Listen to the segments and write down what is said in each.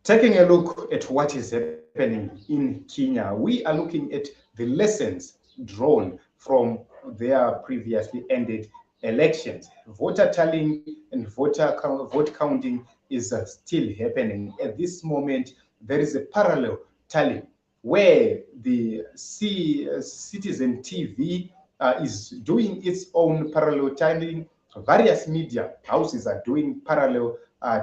Taking a look at what is happening in Kenya, we are looking at the lessons drawn from their previously ended elections. Voter tallying and vote counting is still happening. At this moment, there is a parallel tallying where the Citizen TV is doing its own parallel tallying. Various media houses are doing parallel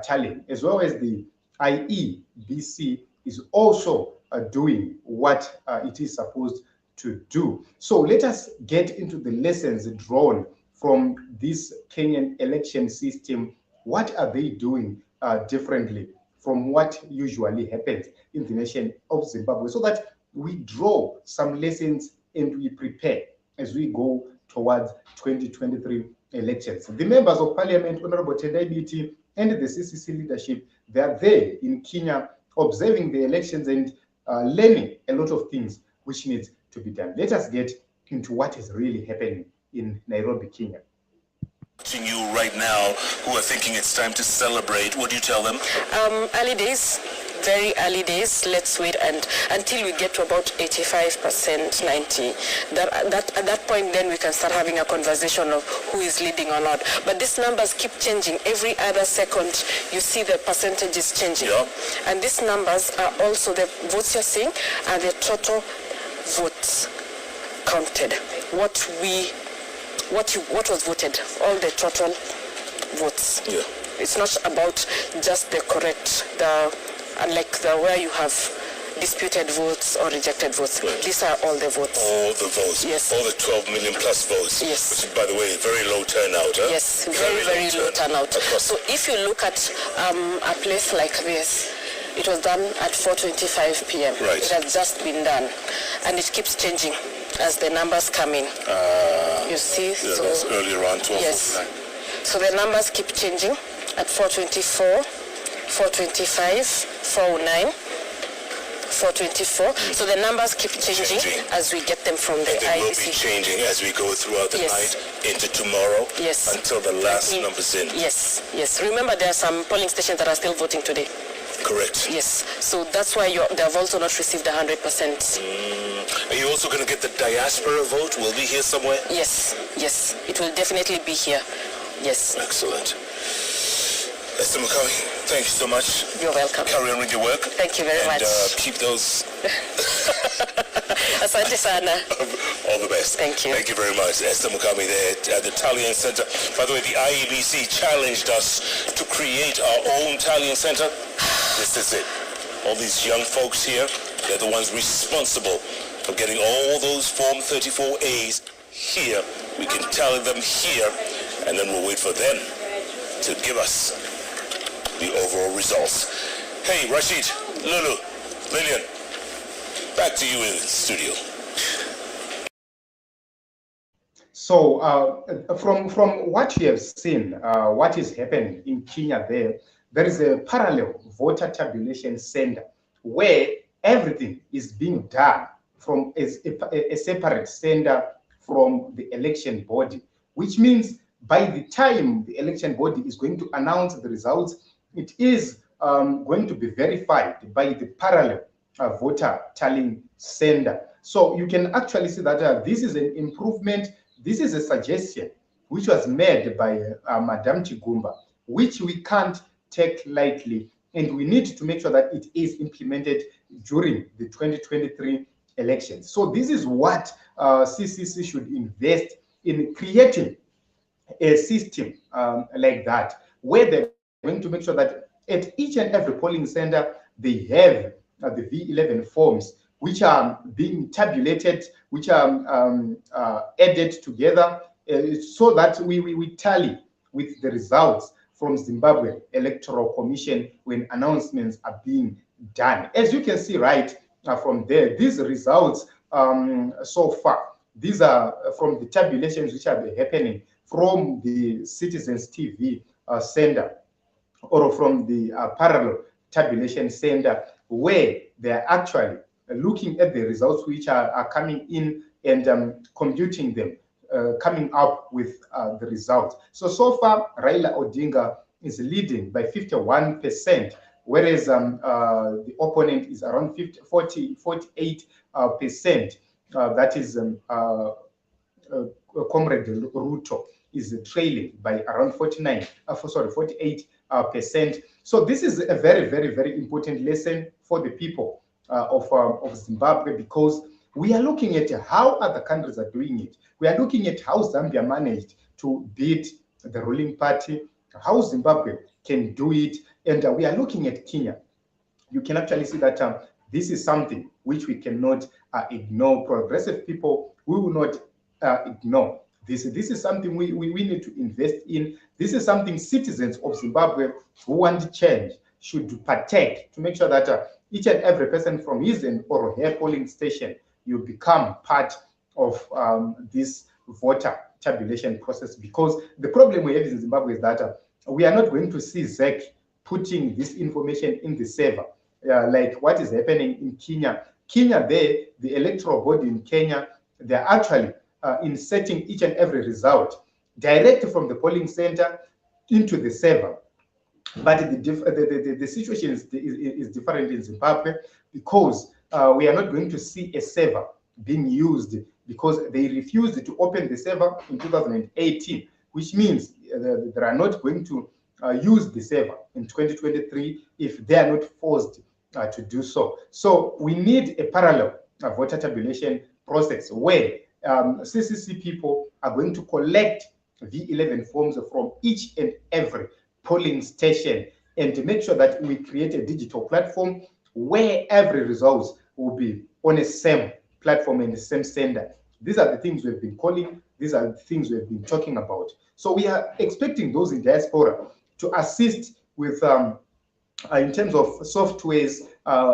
tallying, as well as the IEBC is also doing what it is supposed to do. So let us get into the lessons drawn from this Kenyan election system. What are they doing differently from what usually happens in the nation of Zimbabwe, so that we draw some lessons and we prepare as we go towards 2023 elections. The members of parliament, Honorable Tendai Biti, and the CCC leadership, they are there in Kenya observing the elections and learning a lot of things which needs to be done. Let us get into what is really happening in Nairobi, Kenya. Watching you right now who are thinking it's time to celebrate, what do you tell them? Early days, very early days. Let's wait until we get to about 85%, 90%. At that point, then we can start having a conversation of who is leading or not. But these numbers keep changing. Every other second, you see the percentages changing. Yeah. And these numbers are also the votes you're seeing are the total votes counted. What was voted, all the total votes. Yeah. It's not about just the correct, where you have disputed votes or rejected votes. Right. These are all the votes. All the votes. Yes. All the 12 million plus votes. Yes. Which is, by the way, very low turnout. Huh? Yes, very low turnout. So if you look at a place like this, it was done at 4:25 p.m. Right. It has just been done, and it keeps changing as the numbers come in. You see? Yeah, so that's earlier on, 12:49. Yes. So the numbers keep changing at 4:24, 4:25, 4:09, 4:24. So the numbers keep changing as we get them from the They will IBC. be changing as we go throughout the Yes. night into tomorrow. Yes. Until the last number's in. Yes, yes. Remember, there are some polling stations that are still voting today. Correct. Yes. So that's why they have also not received 100%. Are you also going to get the diaspora vote? Will be here somewhere? Yes, yes. It will definitely be here. Yes. Excellent. Esther Mukami, thank you so much. You're welcome. Carry on with your work. Thank you very much. Keep those... Asante sana. All the best. Thank you. Thank you very much. Esther Mukami there at the Tallying Center. By the way, the IEBC challenged us to create our own Tallying Center. This is it. All these young folks here, they're the ones responsible for getting all those Form 34As here. We can tally them here, and then we'll wait for them to give us the overall results. Hey, Rashid, Lulu, Lillian, back to you in the studio. So from what you have seen, what is happening in Kenya there is a parallel voter tabulation center where everything is being done from a separate center from the election body, which means by the time the election body is going to announce the results, it is going to be verified by the parallel voter tallying center. So you can actually see that this is an improvement. This is a suggestion which was made by Madam Chigumba, which we can't take lightly, and we need to make sure that it is implemented during the 2023 elections. So this is what CCC should invest in, creating a system like that, where they're going to make sure that at each and every polling center, they have the V11 forms, which are being tabulated, which are added together, so that we tally with the results from Zimbabwe Electoral Commission when announcements are being done. As you can see right from there, these results so far, these are from the tabulations which are happening from the Citizens TV center, or from the parallel tabulation center, where they are actually looking at the results which are coming in and computing them, coming up with the results. So far, Raila Odinga is leading by 51%. whereas the opponent is around 48%. That is Comrade Ruto is trailing by around 48%. So this is a very, very, very important lesson for the people of Zimbabwe, because we are looking at how other countries are doing it. We are looking at how Zambia managed to beat the ruling party, how Zimbabwe can do it, and we are looking at Kenya. You can actually see that this is something which we cannot ignore. Progressive people, we will not ignore this. This is something we need to invest in. This is something citizens of Zimbabwe who want change should partake, to make sure that each and every person from his and or her polling station, you become part of this voter tabulation process. Because the problem we have in Zimbabwe is that we are not going to see ZEC putting this information in the server, like what is happening in Kenya. Kenya, the electoral body in Kenya, they're actually inserting each and every result directly from the polling center into the server. But the situation is different in Zimbabwe, because we are not going to see a server being used, because they refused to open the server in 2018, which means they are not going to use the server in 2023 if they are not forced to do so. So we need a parallel voter tabulation process where CCC people are going to collect V11 forms from each and every polling station, and to make sure that we create a digital platform where every result will be on the same platform and the same sender. These are the things we've been calling, these are the things we've been talking about. So we are expecting those in diaspora to assist with in terms of softwares.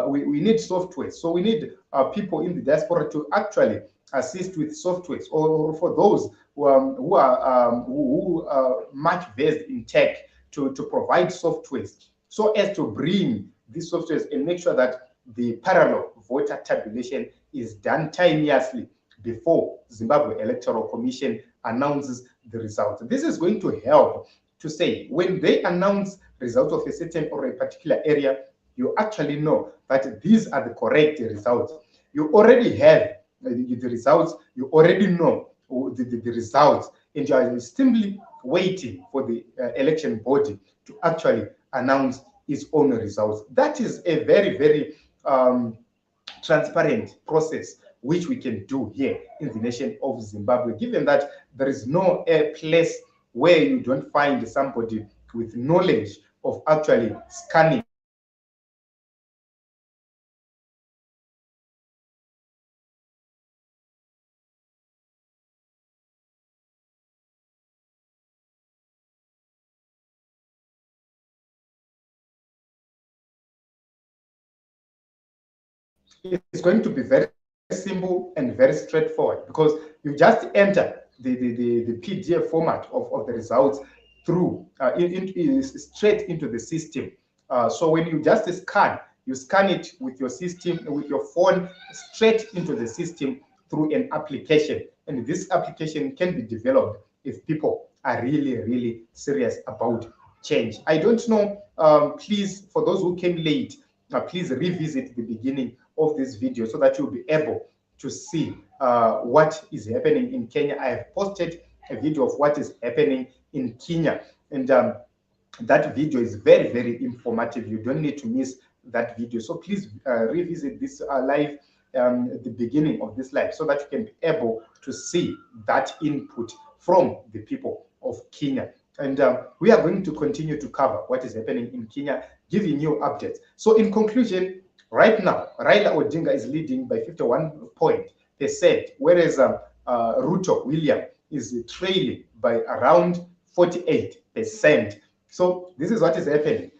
We need softwares, so we need people in the diaspora to actually assist with softwares, or for those who are much versed in tech, to provide softwares, so as to bring these softwares and make sure that the parallel voter tabulation is done timeously before Zimbabwe Electoral Commission announces the results. This is going to help to say, when they announce results of a certain or a particular area, you actually know that these are the correct results. You already have the results, you already know the results, and you are simply waiting for the election body to actually announce its own results. That is a very, very transparent process which we can do here in the nation of Zimbabwe, given that there is no place where you don't find somebody with knowledge of actually scanning it's going to be very simple and very straightforward, because you just enter the PDF format of the results through straight into the system. So when you just scan, you scan it with your system, with your phone, straight into the system through an application. And this application can be developed if people are really, really serious about change. I don't know, please, for those who came late, please revisit the beginning of this video so that you'll be able to see what is happening in Kenya. I have posted a video of what is happening in Kenya, and that video is very, very informative. You don't need to miss that video. So please revisit this live at the beginning of this live, so that you can be able to see that input from the people of Kenya. And we are going to continue to cover what is happening in Kenya, giving you updates. So in conclusion, right now, Raila Odinga is leading by 51%, whereas Ruto William is trailing by around 48%. So this is what is happening.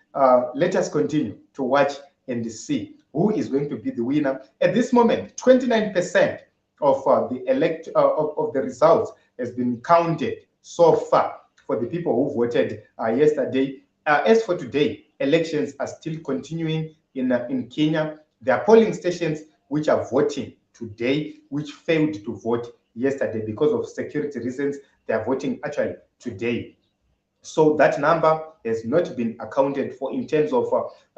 Let us continue to watch and see who is going to be the winner. At this moment, 29% of the results has been counted so far for the people who voted yesterday. As for today, elections are still continuing in Kenya. There are polling stations which are voting today, which failed to vote yesterday because of security reasons. They are voting actually today. So that number has not been accounted for in terms of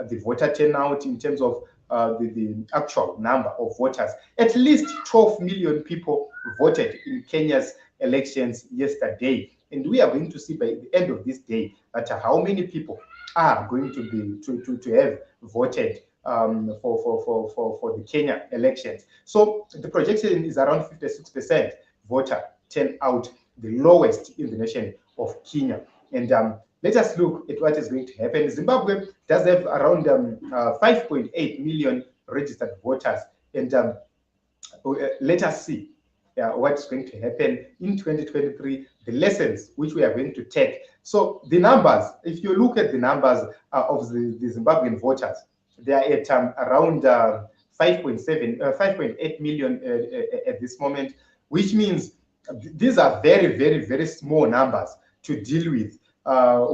the voter turnout, in terms of the actual number of voters. At least 12 million people voted in Kenya's elections yesterday, and we are going to see by the end of this day that how many people are going to be to have voted for the Kenya elections. So the projection is around 56% voter turnout, the lowest in the nation of Kenya. And let us look at what is going to happen. Zimbabwe does have around 5.8 million registered voters, and let us see what's going to happen in 2023, the lessons which we are going to take. So the numbers, if you look at the numbers of the Zimbabwean voters, they are at around 5.8 million at this moment, which means these are very, very, very small numbers to deal with.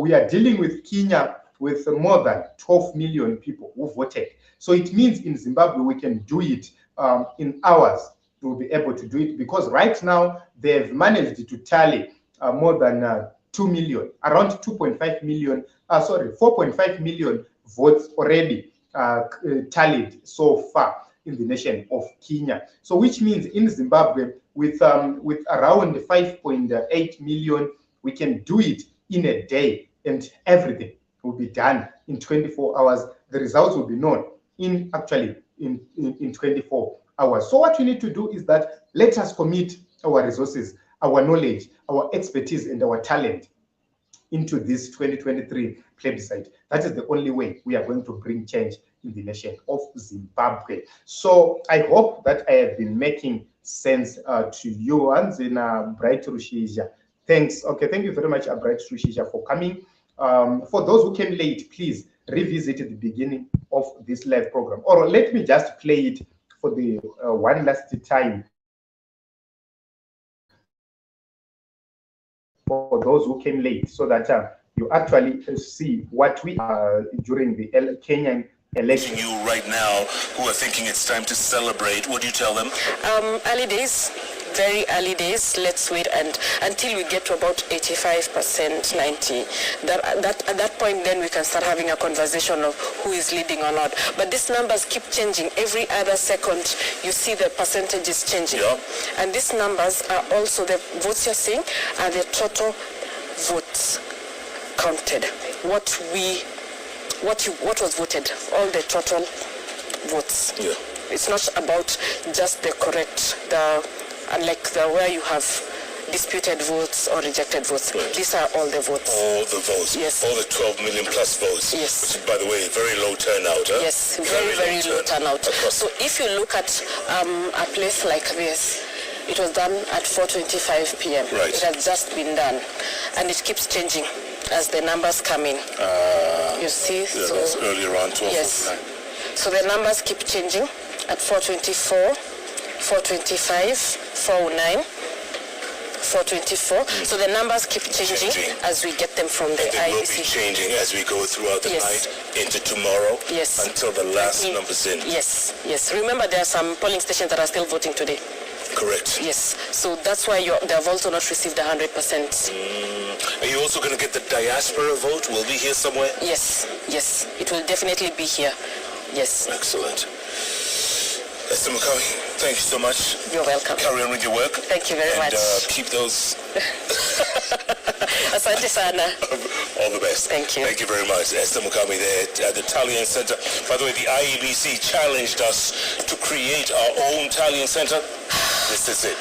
We are dealing with Kenya with more than 12 million people who voted. So it means in Zimbabwe we can do it in hours. We'll be able to do it because right now they've managed to tally more than 2 million, around 2.5 million, 4.5 million votes already tallied so far in the nation of Kenya. So which means in Zimbabwe with around 5.8 million, we can do it in a day, and everything will be done in 24 hours. The results will be known in 24 hours. So what we need to do is that let us commit our resources, our knowledge, our expertise, and our talent into this 2023 plebiscite. That is the only way we are going to bring change in the nation of Zimbabwe. So I hope that I have been making sense to you. And in Bright Rushija, thanks. Okay, thank you very much, Bright Rushija, for coming. For those who came late, please revisit the beginning of this live program, or let me just play it for the one last time for those who came late, so that you actually see what we are during the Kenyan election. You right now who are thinking it's time to celebrate, what do you tell them? Early days, very early days. Let's wait and until we get to about 85%, 90. At that point, then we can start having a conversation of who is leading or not. But these numbers keep changing every other second. You see the percentages changing, yeah. And these numbers are also the votes you're seeing are the total votes counted. What was voted, all the total votes. Yeah. It's not about just the correct, unlike where you have disputed votes or rejected votes. Right. These are all the votes. All the votes. Yes. All the 12 million plus votes. Yes. Which is, by the way, very low turnout. Huh? Yes, very low turnout. So if you look at a place like this, it was done at 4:25 p.m. Right. It has just been done, and it keeps changing as the numbers come in. You see? Yeah, so that's earlier on, 12. yes. So the numbers keep changing at 4:24, 4:25, 4:09, 4:24. So the numbers keep changing as we get them from the They will IBC. be changing as we go throughout the Yes. night into tomorrow. Yes. Until the last number's in. Yes, yes. Remember, there are some polling stations that are still voting today. Correct. Yes. So that's why they have also not received 100%. Are you also going to get the diaspora vote? Will be here somewhere? Yes, yes. It will definitely be here. Yes. Excellent. Esther Mukawi, thank you so much. You're welcome. Carry on with your work. Thank you very much. And keep those... Asante sana. All the best. Thank you. Thank you very much. Esther Mukawi there at the Tallying Center. By the way, the IEBC challenged us to create our own Tallying Center. This is it.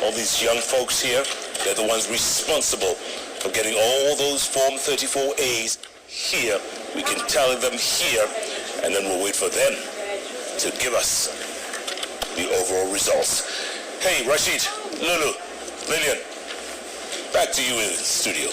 All these young folks here, they're the ones responsible for getting all those Form 34As here. We can tally them here, and then we'll wait for them to give us the overall results. Hey, Rashid, Lulu, Lillian, back to you in the studio.